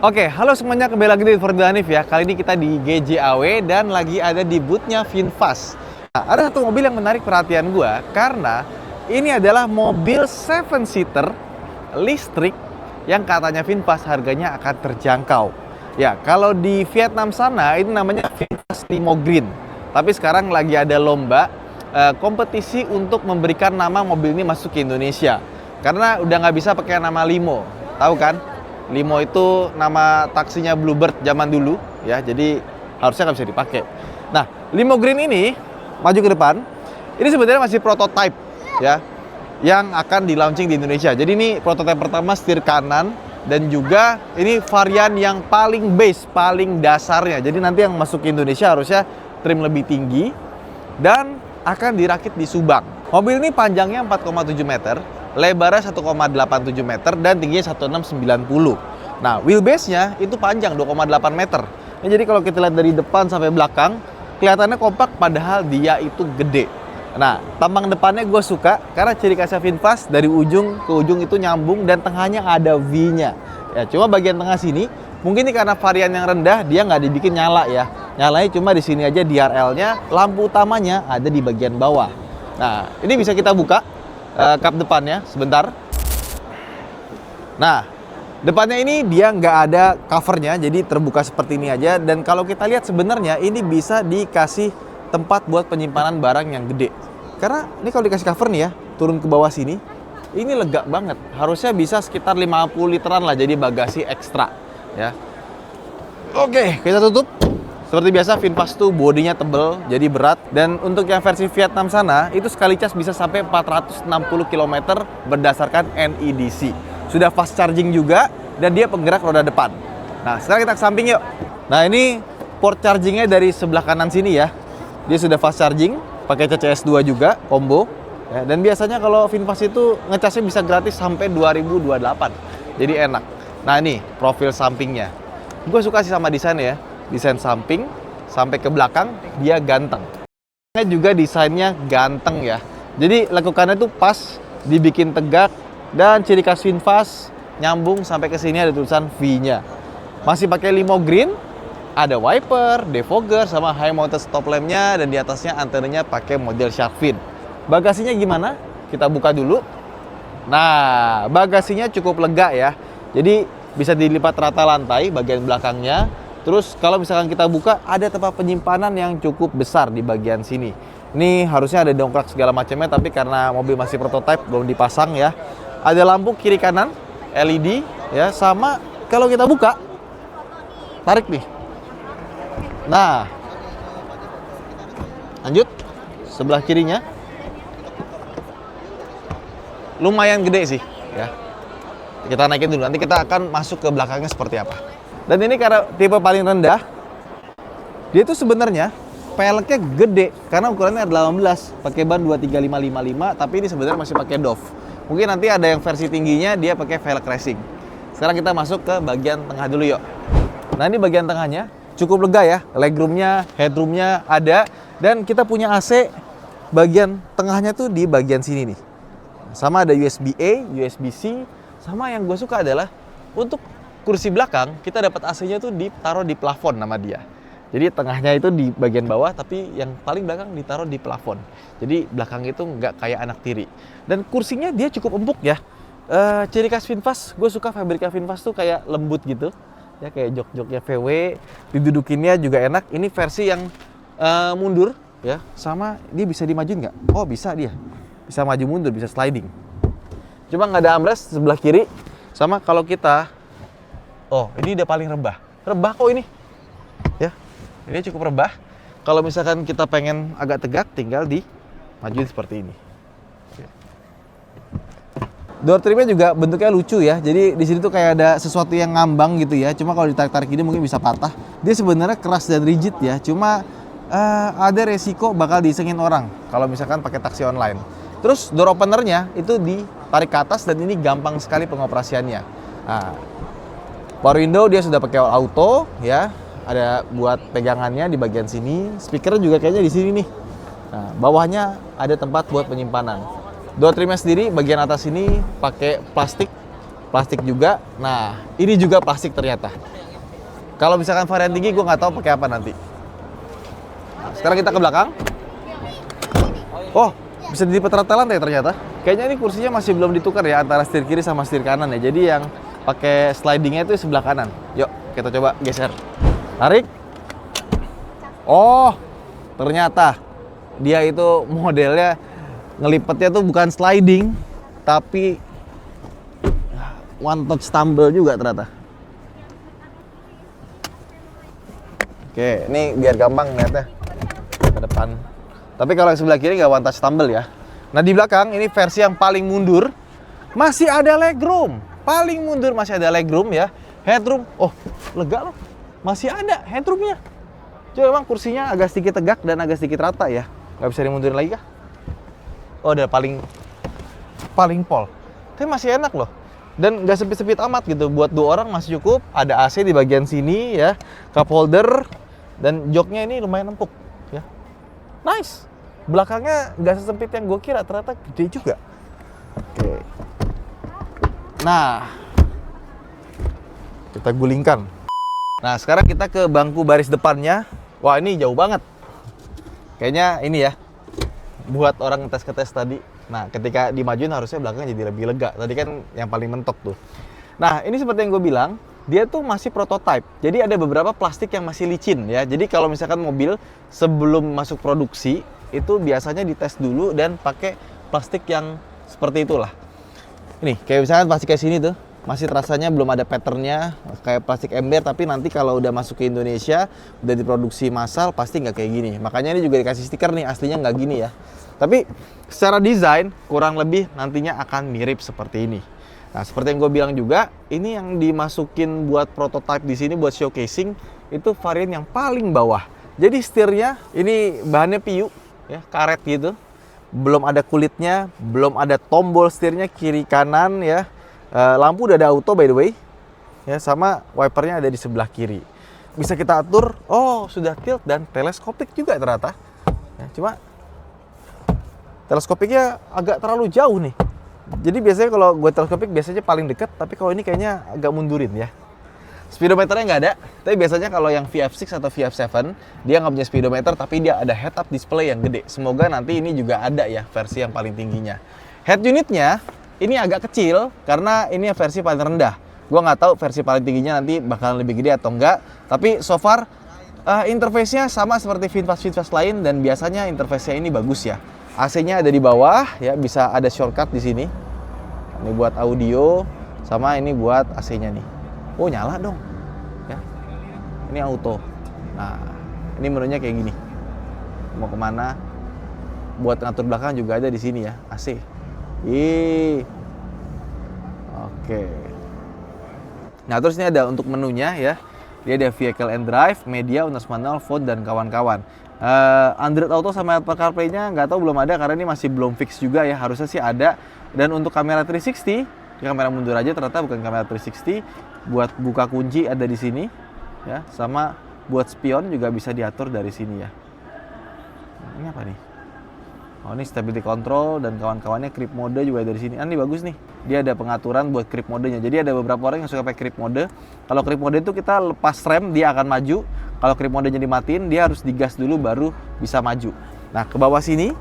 Oke, halo semuanya, kembali lagi di Ford Hanif ya. Kali ini kita di GJAW dan lagi ada di booth-nya VinFast. Nah, ada satu mobil yang menarik perhatian gua karena ini adalah mobil 7-seater listrik yang katanya VinFast harganya akan terjangkau. Ya, kalau di Vietnam sana ini namanya VinFast Limo Green. Tapi sekarang lagi ada lomba kompetisi untuk memberikan nama mobil ini masuk ke Indonesia. Karena udah nggak bisa pakai nama Limo, tahu kan? Limo itu nama taksinya Bluebird zaman dulu ya, jadi harusnya nggak bisa dipakai. Nah, Limo Green ini maju ke depan. Ini sebenarnya masih prototype ya, yang akan di launching di Indonesia. Jadi ini prototipe pertama setir kanan dan juga ini varian yang paling base, paling dasarnya. Jadi nanti yang masuk ke Indonesia harusnya trim lebih tinggi dan akan dirakit di Subang. Mobil ini panjangnya 4,7 meter. Lebarnya 1,87 meter dan tingginya 1690. Nah, wheelbase-nya itu panjang 2,8 meter. Nah, jadi kalau kita lihat dari depan sampai belakang, kelihatannya kompak padahal dia itu gede. Nah, tampang depannya gue suka karena ciri khasnya VinFast dari ujung ke ujung itu nyambung dan tengahnya ada V-nya. Ya, cuma bagian tengah sini mungkin ini karena varian yang rendah dia nggak dibikin nyala ya. Nyalanya cuma di sini aja DRL-nya, lampu utamanya ada di bagian bawah. Nah, ini bisa kita buka kap depannya sebentar. Nah, depannya ini dia nggak ada covernya, jadi terbuka seperti ini aja. Dan kalau kita lihat sebenarnya ini bisa dikasih tempat buat penyimpanan barang yang gede. Karena ini kalau dikasih cover nih ya, turun ke bawah sini, ini lega banget. Harusnya bisa sekitar 50 literan lah, jadi bagasi ekstra ya. Oke, kita tutup. Seperti biasa, VinFast tuh bodinya tebel, jadi berat. Dan untuk yang versi Vietnam sana, itu sekali cas bisa sampai 460 km berdasarkan NEDC. Sudah fast charging juga, dan dia penggerak roda depan. Nah, sekarang kita ke samping yuk. Nah, ini port chargingnya dari sebelah kanan sini ya. Dia sudah fast charging, pakai CCS2 juga, combo. Ya, dan biasanya kalau VinFast itu ngecasnya bisa gratis sampai 2028. Jadi enak. Nah, ini profil sampingnya. Gue suka sih sama desainnya ya. Desain samping sampai ke belakang dia ganteng. Juga desainnya ganteng ya. Jadi lekukannya tuh pas, dibikin tegak dan ciri khas VinFast nyambung sampai ke sini ada tulisan V-nya. Masih pakai Limo Green, ada wiper, defogger sama high mounted stop lamp-nya dan di atasnya antenanya pakai model shark fin. Bagasinya gimana? Kita buka dulu. Nah, bagasinya cukup lega ya. Jadi bisa dilipat rata lantai bagian belakangnya. Terus kalau misalkan kita buka, ada tempat penyimpanan yang cukup besar di bagian sini. Ini harusnya ada dongkrak segala macamnya, tapi karena mobil masih prototipe belum dipasang ya. Ada lampu kiri kanan LED ya, sama kalau kita buka, tarik nih. Nah, lanjut sebelah kirinya, lumayan gede sih ya. Kita naikin dulu, nanti kita akan masuk ke belakangnya seperti apa. Dan ini karena tipe paling rendah, dia tuh sebenarnya peleknya gede karena ukurannya ada 18, pakai ban 23555, tapi ini sebenarnya masih pakai DOF. Mungkin nanti ada yang versi tingginya dia pakai velg racing. Sekarang kita masuk ke bagian tengah dulu yuk. Nah, ini bagian tengahnya cukup lega ya, legroomnya, headroomnya ada, dan kita punya AC bagian tengahnya tuh di bagian sini nih. Sama ada USB-A, USB-C, sama yang gue suka adalah untuk kursi belakang, kita dapat AC-nya tuh ditaruh di plafon nama dia. Jadi tengahnya itu di bagian bawah, tapi yang paling belakang ditaruh di plafon. Jadi belakang itu nggak kayak anak tiri. Dan kursinya dia cukup empuk ya. Ciri khas VinFast, gue suka fabriknya VinFast tuh kayak lembut gitu. Ya kayak jok-joknya VW, didudukinnya juga enak. Ini versi yang mundur ya, sama dia bisa dimajuin nggak? Oh bisa dia, bisa maju mundur, bisa sliding. Cuma nggak ada armrest sebelah kiri. Sama kalau kita oh, ini udah paling rebah. Rebah kok ini. Ya. Ini cukup rebah. Kalau misalkan kita pengen agak tegak, tinggal dimajuin seperti ini. Door trimnya juga bentuknya lucu ya. Jadi di sini tuh kayak ada sesuatu yang ngambang gitu ya. Cuma kalau ditarik-tarik ini mungkin bisa patah. Dia sebenarnya keras dan rigid ya. Cuma ada resiko bakal disengin orang kalau misalkan pakai taksi online. Terus door openernya itu ditarik ke atas dan ini gampang sekali pengoperasiannya. Nah, power window dia sudah pakai auto ya, ada buat pegangannya di bagian sini. Speaker juga kayaknya di sini nih. Nah, bawahnya ada tempat buat penyimpanan. Door trimnya sendiri bagian atas ini pakai plastik plastik juga. Nah, ini juga plastik ternyata. Kalau misalkan varian tinggi, gue nggak tahu pakai apa nanti. Sekarang kita ke belakang. Oh, bisa dilipat rata lantai ternyata. Kayaknya ini kursinya masih belum ditukar ya antara setir kiri sama setir kanan ya. Jadi yang pakai slidingnya itu sebelah kanan. Yuk, kita coba geser. Tarik. Oh, ternyata dia itu modelnya ngelipetnya tuh bukan sliding, tapi one touch tumble juga ternyata. Oke, ini biar gampang lihatnya ke depan. Tapi kalau yang sebelah kiri nggak one touch tumble ya. Nah di belakang ini versi yang paling mundur, masih ada legroom. Paling mundur masih ada legroom ya. Headroom, oh lega loh, masih ada headroomnya. Cuma memang kursinya agak sedikit tegak dan agak sedikit rata ya. Nggak bisa dimundurin lagi kah? Oh udah paling pol. Tapi masih enak loh. Dan nggak sempit-sempit amat gitu. Buat 2 orang masih cukup. Ada AC di bagian sini ya. Cup holder. Dan joknya ini lumayan empuk ya. Nice. Belakangnya nggak sesempit yang gue kira. Ternyata gede juga. Oke. Nah. Kita gulingkan. Nah sekarang kita ke bangku baris depannya. Wah ini jauh banget. Kayaknya ini ya. Buat orang ngetes-ngetes tadi. Nah, ketika dimajuin harusnya belakangnya jadi lebih lega. Tadi kan yang paling mentok tuh. Nah, ini seperti yang gue bilang, dia tuh masih prototype. Jadi ada beberapa plastik yang masih licin ya. Jadi kalau misalkan mobil sebelum masuk produksi, itu biasanya dites dulu dan pakai plastik yang seperti itulah. Ini, kayak misalkan plastik kayak sini tuh, masih rasanya belum ada patternnya, kayak plastik ember. Tapi nanti kalau udah masuk ke Indonesia, udah diproduksi massal, pasti nggak kayak gini. Makanya ini juga dikasih stiker nih, aslinya nggak gini ya. Tapi secara desain kurang lebih nantinya akan mirip seperti ini. Nah, seperti yang gue bilang juga, ini yang dimasukin buat prototype di sini buat showcasing itu varian yang paling bawah. Jadi setirnya ini bahannya PU ya, karet gitu. Belum ada kulitnya, belum ada tombol setirnya kiri kanan ya. Lampu udah ada auto by the way. Ya, sama wipernya ada di sebelah kiri. Bisa kita atur. Oh, sudah tilt dan teleskopik juga ternyata. Ya, cuma teleskopiknya agak terlalu jauh nih. Jadi biasanya kalau gue teleskopik biasanya paling dekat, tapi kalau ini kayaknya agak mundurin ya. Speedometernya nggak ada, tapi biasanya kalau yang VF6 atau VF7 dia nggak punya speedometer, tapi dia ada head-up display yang gede. Semoga nanti ini juga ada ya versi yang paling tingginya. Head unitnya ini agak kecil karena ini versi paling rendah. Gue nggak tahu versi paling tingginya nanti bakalan lebih gede atau enggak. Tapi so far interface-nya sama seperti VinFast lain dan biasanya interface-nya ini bagus ya. AC-nya ada di bawah ya, bisa ada shortcut di sini. Ini buat audio sama ini buat AC-nya nih. Oh, nyala dong. Ya. Ini auto. Nah, ini menunya kayak gini. Mau kemana? Buat ngatur belakang juga ada di sini ya, AC. Oke. Nah, terus ini ada untuk menunya ya. Dia ada vehicle and drive, media, untas manual, phone dan kawan-kawan. Android Auto sama Apple CarPlay-nya nggak tahu, belum ada karena ini masih belum fix juga ya. Harusnya sih ada. Dan untuk kamera 360, kamera mundur aja ternyata bukan kamera 360. Buat buka kunci ada di sini ya, sama buat spion juga bisa diatur dari sini ya. Ini apa nih? Oh, ini stability control dan kawan-kawannya, creep mode juga dari sini. Ini bagus nih. Dia ada pengaturan buat creep modenya. Jadi ada beberapa orang yang suka pakai creep mode. Kalau creep mode itu kita lepas rem dia akan maju. Kalau creep modenya dimatiin, dia harus digas dulu baru bisa maju. Nah, ke bawah sini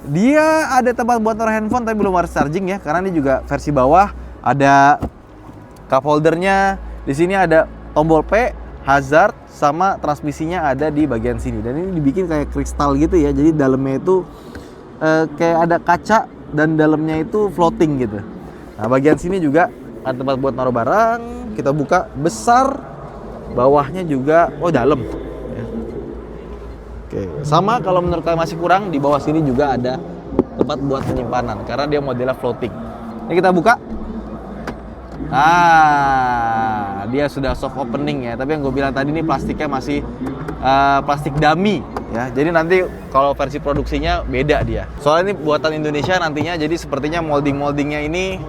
dia ada tempat buat taruh handphone tapi belum harus charging ya, karena ini juga versi bawah. Ada cup holdernya. Di sini ada tombol P, hazard, sama transmisinya ada di bagian sini. Dan ini dibikin kayak kristal gitu ya. Jadi dalamnya itu kayak ada kaca dan dalamnya itu floating gitu. Nah, bagian sini juga ada tempat buat naruh barang. Kita buka besar, bawahnya juga dalam. Ya. Oke, sama kalau menurut kalian masih kurang, di bawah sini juga ada tempat buat penyimpanan karena dia modelnya floating. Ini kita buka. Nah, dia sudah soft opening ya. Tapi yang gue bilang tadi ini plastiknya masih plastik dummy ya. Jadi nanti kalau versi produksinya beda dia. Soalnya ini buatan Indonesia nantinya, jadi sepertinya moldingnya ini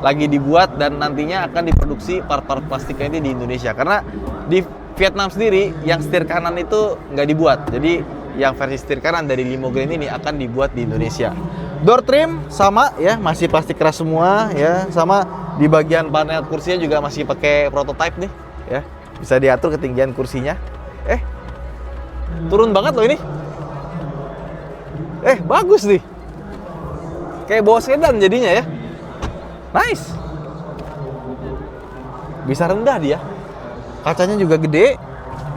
lagi dibuat dan nantinya akan diproduksi part-part plastiknya ini di Indonesia. Karena di Vietnam sendiri yang setir kanan itu nggak dibuat. Jadi yang versi setir kanan dari Limo Green ini akan dibuat di Indonesia. Door trim sama ya, masih plastik keras semua ya, sama Di bagian panel kursinya juga masih pakai prototype nih, ya. Bisa diatur ketinggian kursinya. Turun banget loh ini. Bagus nih. Kayak bawa sedan jadinya ya. Nice. Bisa rendah dia. Kacanya juga gede.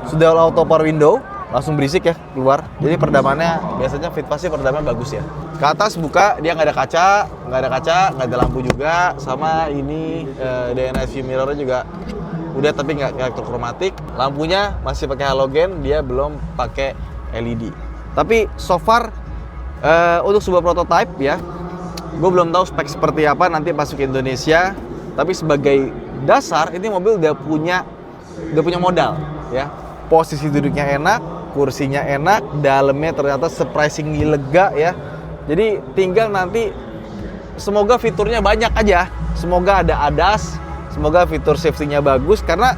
Sudah auto power window, langsung berisik ya keluar. Jadi peredamannya biasanya Fitfast sih peredamannya bagus ya. Ke atas buka, dia nggak ada kaca, nggak ada lampu juga. Sama ini DNS view mirrornya juga udah tapi nggak elektrokromatik. Lampunya masih pakai halogen, dia belum pakai LED. Tapi so far untuk sebuah prototype ya, gue belum tahu spek seperti apa nanti masuk ke Indonesia. Tapi sebagai dasar ini mobil udah punya modal ya. Posisi duduknya enak, kursinya enak, dalamnya ternyata surprisingly lega ya. Jadi tinggal nanti semoga fiturnya banyak aja. Semoga ada ADAS, semoga fitur safety-nya bagus karena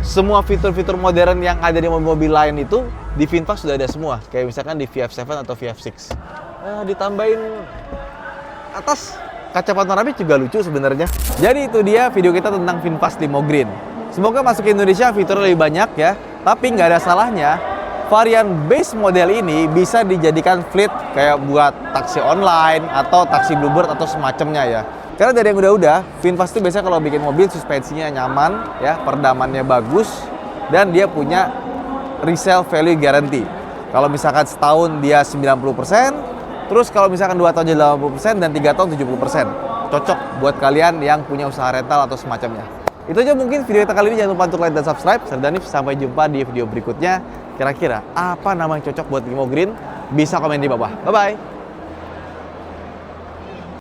semua fitur-fitur modern yang ada di mobil-mobil lain itu di VinFast sudah ada semua. Kayak misalkan di VF7 atau VF6. Ditambahin atas kaca panoramik juga lucu sebenarnya. Jadi itu dia video kita tentang VinFast Limo Green. Semoga masuk ke Indonesia fiturnya lebih banyak ya. Tapi nggak ada salahnya varian base model ini bisa dijadikan fleet kayak buat taksi online atau taksi Bluebird atau semacamnya ya. Karena dari yang udah-udah, VinFast itu biasanya kalau bikin mobil suspensinya nyaman ya, peredamannya bagus dan dia punya resale value guarantee. Kalau misalkan setahun dia 90%, terus kalau misalkan 2 tahun jadi 80% dan 3 tahun 70%. Cocok buat kalian yang punya usaha rental atau semacamnya. Itu aja mungkin video kita kali ini. Jangan lupa untuk like dan subscribe. Saya Danif, sampai jumpa di video berikutnya. Kira-kira apa nama yang cocok buat Limo Green? Bisa komen di bawah. Bye-bye!